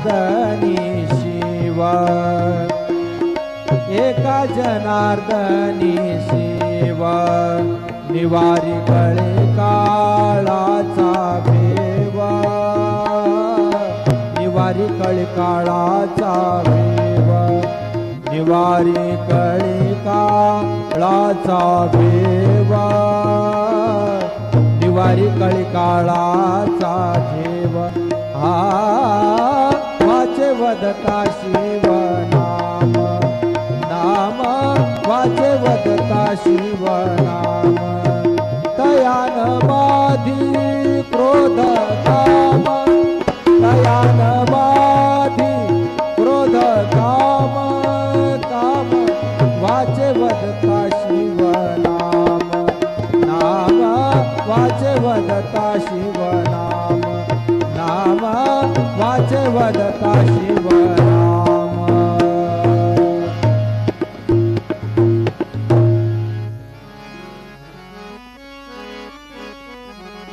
जनार्दनी शिव, एका जनार्दनी शिव, निवारी कळे काळाचा भेवा, निवारी कळे काळाचा भेवा, निवारी कळे काळाचा भेवा, निवारी कळे काळाचा ठेव. हा वाचे वदता शिव नाम, नाम वाचे वदता शिव नाम, तयान बाधी क्रोध काम, तयान बाधी क्रोध काम, काम वाचे वदता शिव नाम, नाम वाचे वदता शिव नाम, नाम वाचे वदता शिव